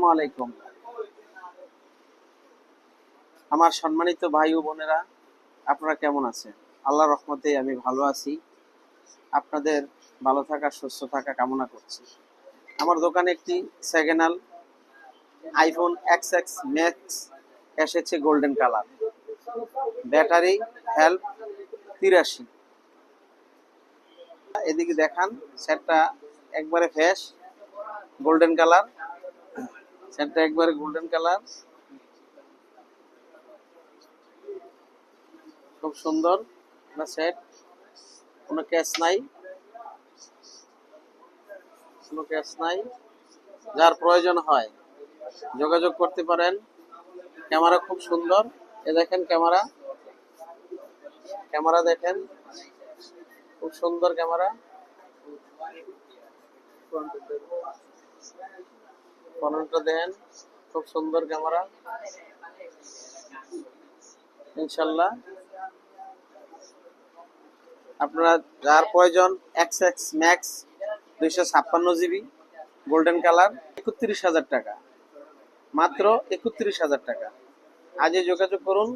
আসসালামু আলাইকুম। আমার সম্মানিত ভাই ও বোনেরা, আপনারা কেমন আছেন? আল্লাহর রহমতে আমি ভালো আছি। আপনাদের ভালো থাকা, সুস্থ থাকা কামনা করছি। আমার দোকানে একটি second hand iPhone XX max এসেছে গোল্ডেন কালার। Battery health 83। এদিকে দেখান, সেটটা একবারে ফ্রেশ গোল্ডেন কালার। সেটটা একবারে গোল্ডেন কালার, খুব সুন্দর একটা সেট। কোনো ক্যাশ নাই, কোনো ক্যাশ নাই। যার প্রয়োজন হয় যোগাযোগ করতে পারেন। ক্যামেরা খুব সুন্দর। এ দেখেন ক্যামেরা, ক্যামেরা দেখেন, খুব সুন্দর ক্যামেরা। ফোনটা দেখেন, খুব সুন্দর ক্যামেরা। ইনশাল্লাহ আপনারা যার প্রয়োজন XX max 256 GB golden colour 31,000 টাকা, মাত্র 31,000 টাকা। আজই যোগাযোগ করুন।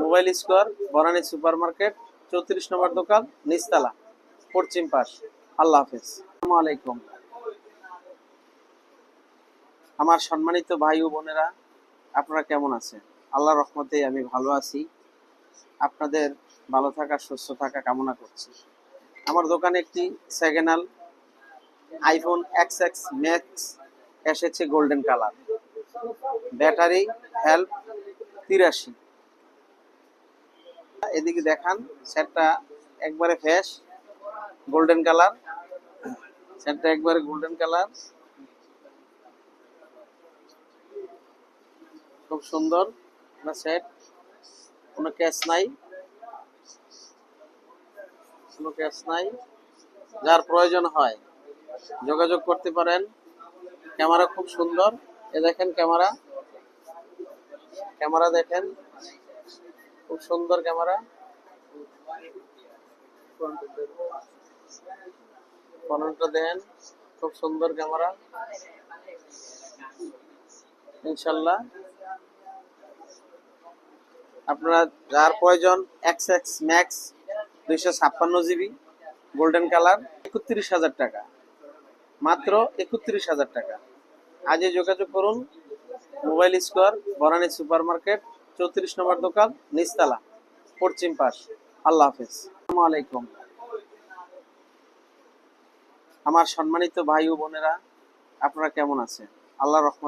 Mobile square, Banani super market, 34 নম্বর দোকান, নিচতলা, পশ্চিম পাশ। আল্লাহ হাফেজ। আসসালামু আলাইকুম। আমার সম্মানিত ভাই ও বোনেরা, আপনারা কেমন আছেন? আল্লাহর রহমতে আমি ভালো আছি। আপনাদের ভালো থাকা, সুস্থ থাকা কামনা করছি। আমার দোকানে একটি second hand iPhone XX max এসেছে গোল্ডেন কালার। Battery health 83। এদিকে দেখান, সেটটা একবারে ফ্রেশ গোল্ডেন কালার। সেটটা একবারে গোল্ডেন কালার, খুব সুন্দর একটা সেট। কোনো ক্যাশ নাই, কোনো ক্যাশ নাই। যার প্রয়োজন হয় যোগাযোগ করতে পারেন। ক্যামেরা খুব সুন্দর। এ দেখেন ক্যামেরা, ক্যামেরা দেখেন, খুব সুন্দর ক্যামেরা। ফোনটা দেখেন, খুব সুন্দর ক্যামেরা। ইনশাল্লাহ আপনারা যার প্রয়োজন XX max 256 GB golden colour 31,000 টাকা, মাত্র 31,000 টাকা। আজই যোগাযোগ করুন। Mobile square, Banani super market, 34 নম্বর দোকান, নিচতলা, পশ্চিম পাশ। আল্লাহ হাফেজ। আসসালামু আলাইকুম। আমার সম্মানিত ভাই ও বোনেরা, আপনারা কেমন আছেন? আল্লাহর রহমতে